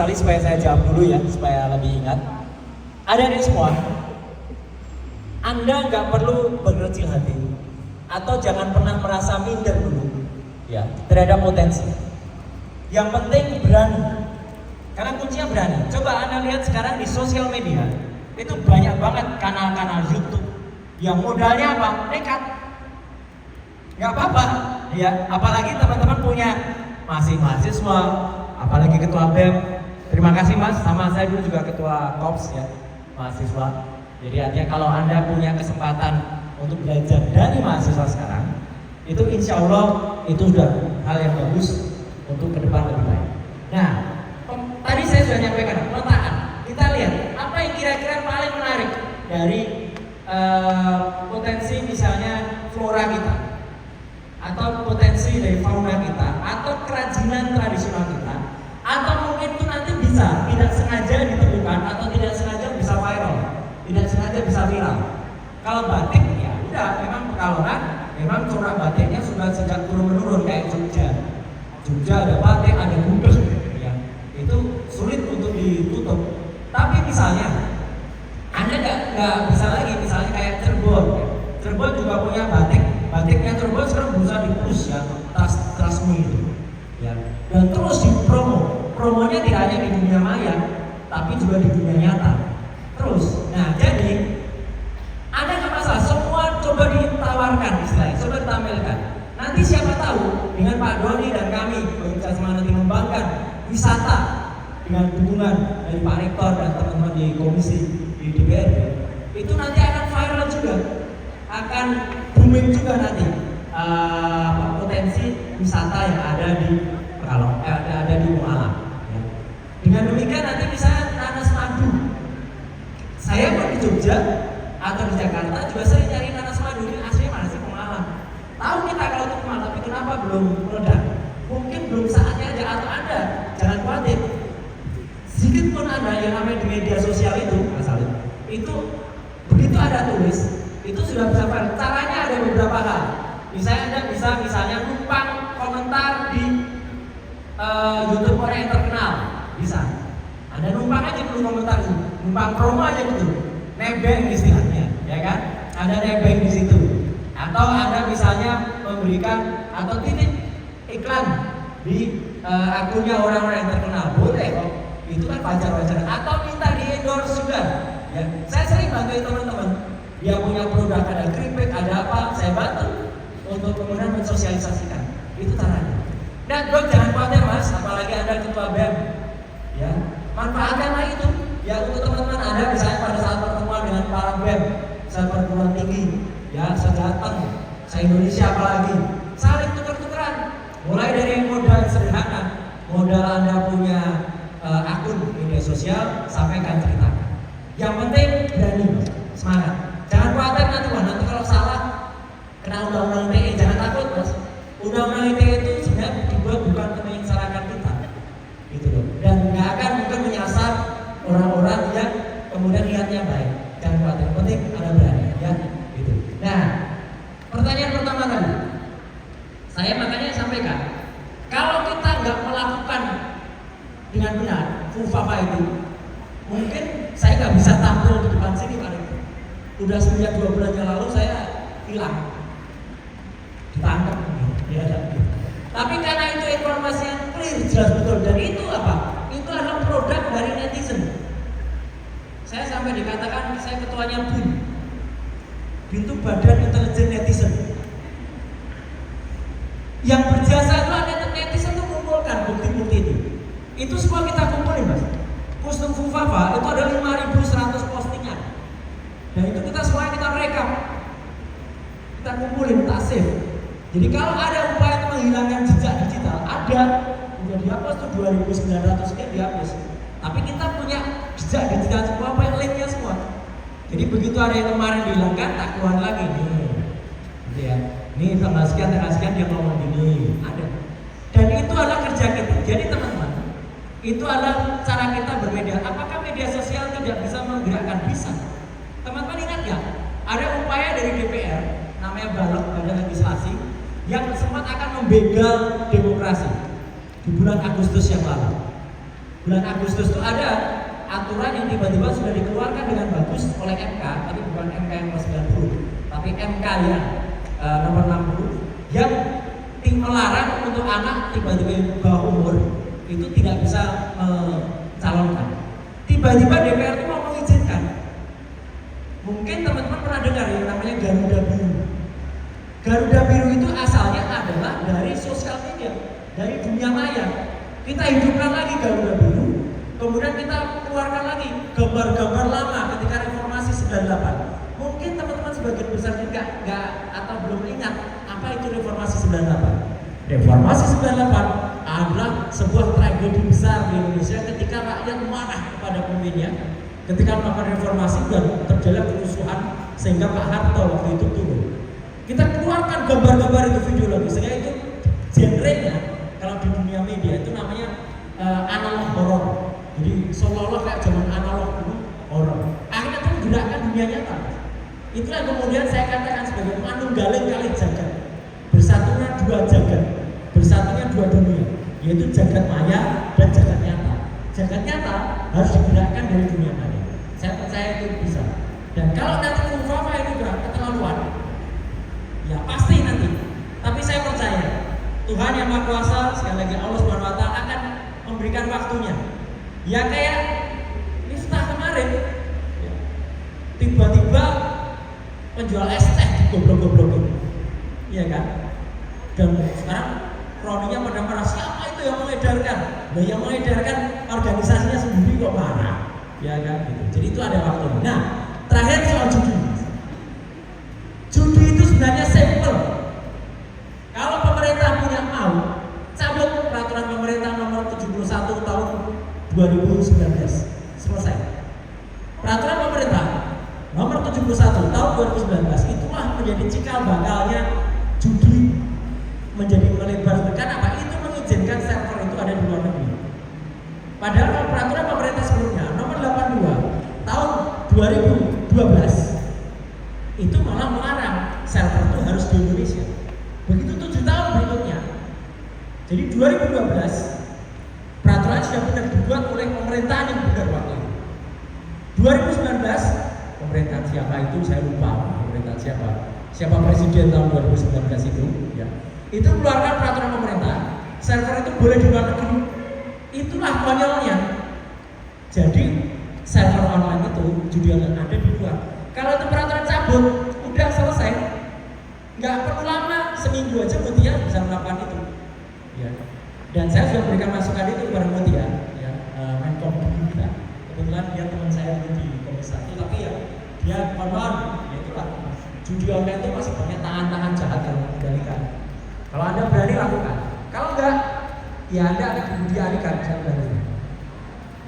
Kali supaya saya jawab dulu ya, supaya lebih ingat. Adik-adik semua, Anda nggak perlu berkecil hati atau jangan pernah merasa minder dulu ya terhadap potensi. Yang penting berani, karena kuncinya berani. Coba Anda lihat sekarang di sosial media itu banyak banget kanal-kanal YouTube yang modalnya apa? Nekat. Nggak apa-apa ya, apalagi teman-teman punya masih mahasiswa, apalagi ketua BEM. Terima kasih Mas, sama saya dulu juga ketua KOPS ya, mahasiswa. Jadi artinya kalau Anda punya kesempatan untuk belajar dari mahasiswa sekarang, itu insya Allah itu sudah hal yang bagus untuk ke depan lebih baik. Nah, tadi saya sudah nyampaikan pemetaan. Kita lihat apa yang kira-kira paling menarik dari potensi misalnya flora kita, atau potensi dari fauna kita, atau kerajinan tradisional kita, atau mungkin itu nanti bisa tidak sengaja ditemukan atau tidak sengaja bisa viral, tidak sengaja bisa viral. Kalau batik ya udah, memang Pekalongan memang corak batiknya sudah sejak turun menurun kayak Jogja. Jogja ada batik, ada gudeg, ya itu sulit untuk ditutup. Tapi misalnya Anda nggak bisa lagi, misalnya kayak Cirebon. Cirebon juga punya batik, batiknya Cirebon sekarang berusaha di-push ya, Trasmi itu. Ya. Dan terus promonya tidak hanya di dunia maya, tapi juga di dunia nyata. Terus, nah jadi ada nggak masalah, semua coba ditawarkan istilahnya, coba ditampilkan. Nanti siapa tahu dengan Pak Doni dan kami organisasi nanti membanggakan wisata dengan dukungan dari Pak Rektor dan teman-teman di komisi di DPRD, itu nanti akan viral juga, akan booming juga nanti potensi wisata yang ada di Pekalongan, ada di Mualam. Ya. Dengan demikian nanti bisa nanas madu. Saya pun di Jogja atau di Jakarta juga sering cari nanas madu, ini aslinya mana sih Mualam. Tahu kita kalau itu Mualam, tapi kenapa belum meledak? Mungkin belum saatnya aja, atau Anda jangan khawatir. Sedikit pun Anda yang namanya di media sosial itu, Mas Alif, itu begitu ada tulis, itu sudah bisa viral. Caranya ada beberapa hal. Misalnya Anda bisa misalnya numpang komentar di YouTube orang yang terkenal, bisa. Anda numpang aja dulu komentar itu, numpang promo aja gitu, nebeng istilahnya, ya kan? Ada nebeng di situ. Atau Anda misalnya memberikan atau titip iklan di akunnya orang-orang yang terkenal, boleh kok. Itu kan wajar-wajar. Atau minta di endorse juga. Ya, saya sering bantu teman-teman. Dia punya produk, ada keripik, ada apa, saya bantu untuk kemudian mensosialisasikan. Itu caranya. Dan bro, jangan khawatir Mas, apalagi Anda ketua BEM, ya manfaatkanlah itu. Ya untuk teman-teman Anda misalnya pada saat pertemuan dengan para BEM, saat perguruan tinggi, ya sejateng, se-Indonesia apalagi, saling tukar-tukaran. Mulai dari modal sederhana, modal Anda punya akun media sosial, sampaikan ceritakan. Yang penting berani, semangat. Jangan khawatir nanti kalau salah kena undang-undang ITE, jangan takut Mas. Undang-undang ITE itu sebenarnya dibuat bukan untuk menyengsarakan kita, gitu loh. Dan nggak akan mungkin menyasar orang-orang yang kemudian niatnya baik. Jangan khawatir, penting ada berani, ya, gitu. Nah, pertanyaan pertama tadi, saya makanya sampaikan, kalau kita nggak melakukan dengan benar FUFAFA itu, mungkin saya nggak bisa tampil di depan sini Pak. Udah sejak 2 bulan yang lalu saya hilang, ditangkap, ya. Tapi karena itu informasi yang clear, jelas betul, dan itu apa? Itu adalah produk dari netizen. Saya sampai dikatakan saya ketuanya BIN itu Badan Intelijen Netizen. Yang berjasa itu ada netizen itu kumpulkan bukti-bukti itu. Itu semua kita kumpulin Mas. Kostum FUFAFA itu ada 5.100 postingan. Dan itu kita semuanya kita rekam, kita kumpulin, kita save. Jadi kalau ada upaya untuk menghilangkan jejak digital, ada, udah dihapus tuh 2.900 sekian dihapus. Tapi kita punya jejak digital semua, apa yang linknya semua. Jadi begitu ada yang kemarin dihilangkan, tak keluar lagi nih, gitu ya. Ini tanggal sekian dia ngomong gini, ada. Dan itu adalah kerja kita. Jadi teman-teman, itu adalah cara kita bermedia. Apakah media sosial tidak bisa menggerakkan? Bisa. Teman-teman ingat ya, ada upaya dari DPR, namanya BALEK, Badan Legislasi, yang sempat akan membegal demokrasi di bulan Agustus yang lalu. Bulan Agustus itu ada aturan yang tiba-tiba sudah dikeluarkan dengan bagus oleh MK, tapi bukan MK yang nomor 90, tapi MK yang nomor 60 yang melarang untuk anak tiba-tiba bawah umur itu tidak bisa mencalonkan. Tiba-tiba DPR itu mau mengizinkan. Mungkin teman-teman pernah dengar yang namanya Garuda Biru. Garuda Biru itu asalnya adalah dari sosial media, dari dunia maya. Kita hidupkan lagi Garuda Biru, kemudian kita keluarkan lagi gambar-gambar lama ketika reformasi 98. Mungkin teman-teman sebagian besar juga nggak atau belum ingat apa itu reformasi 98. Reformasi 98 adalah sebuah tragedi besar di Indonesia ketika rakyat marah kepada pemimpinnya. Ketika melakukan reformasi dan terjadi kerusuhan sehingga Pak Harto waktu itu turun. Kita keluarkan gambar-gambar itu, video lagi, sehingga itu genrenya kalau di dunia media itu namanya analog horror. Jadi seolah-olah kayak zaman analog dulu horror. Akhirnya itu menggerakkan dunia nyata. Itulah kemudian saya katakan sebagai manunggaling kali jagat. Bersatunya dua jagat, bersatunya dua dunia, yaitu jagat maya dan jagat nyata. Jagat nyata harus digerakkan dari dunia maya. Saya percaya itu bisa. Dan kalau nanti Mufafa ini keterlaluan, ya pasti nanti. Tapi saya percaya Tuhan yang Maha Kuasa, sekali lagi Allah Subhanahu Wa Taala akan memberikan waktunya. Ya kayak Miftah kemarin, ya, tiba-tiba penjual es teh goblok-goblokin, iya kan? Dan sekarang kroninya pada marah, siapa itu yang mengedarkan? Nah, yang mengedarkan organisasinya sendiri kok marah, ya kan? Gitu. Jadi itu ada waktunya. Nah, terakhir soal judi. Judi itu sebenarnya simple. Kalau pemerintah punya mau, cabut peraturan pemerintah nomor 71 tahun 2019, selesai. Peraturan pemerintah nomor 71 tahun 2019 itulah menjadi cikal bakalnya judi menjadi melebar. Kenapa? Itu mengizinkan server itu ada di luar negeri. Padahal peraturan pemerintah sebelumnya nomor 82 tahun 2012 itu malah melarang server itu harus di Indonesia. Begitu 7 tahun berikutnya. Jadi 2012 peraturan sudah benar dibuat oleh pemerintahan yang benar waktu itu. 2019 pemerintahan siapa itu saya lupa, pemerintahan siapa presiden tahun 2019 itu, ya. Itu keluarkan peraturan pemerintah, server itu boleh di luar negeri. Itulah konyolnya. Jadi server online itu judi online ada di luar. Kalau itu peraturan cabut, udah selesai. Nggak perlu lama, seminggu aja Mutia bisa melakukan itu. Ya. Dan saya sudah berikan masukan itu kepada Mutia, ya, Menkom kita. Kebetulan dia teman saya di Komisi 1, tapi ya dia mohon, ya itulah judi online itu masih banyak tangan-tangan jahat yang mengendalikan. Kalau Anda berani lakukan, kalau enggak, ya Anda akan dibiarkan.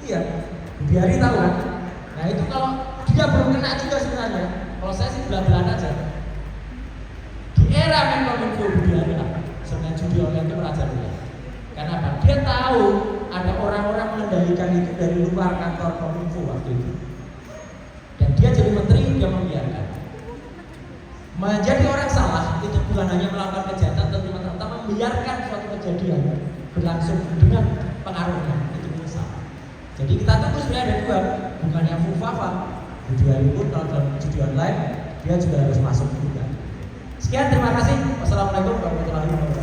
Iya, Biari tahu kan? Nah itu kalau dia belum kena juga sebenarnya. Kalau saya sih belah-belahan aja. Di era Menkominfo Biari lah, sebenarnya judi online itu merajalela. Karena apa? Dia tahu ada orang-orang mengendalikan itu dari luar kantor Kominfo waktu itu. Dan dia jadi menteri, dia membiarkan. Menjadi orang salah itu bukan hanya melakukan kejahatan, tapi membiarkan suatu kejadian berlangsung dengan pengaruhnya. Jadi kita tunggu sebenarnya ada dua, bukannya Mufafa Budi Haripun kalau dalam judi online dia juga harus masuk juga. Sekian, terima kasih. Wassalamualaikum warahmatullahi wabarakatuh.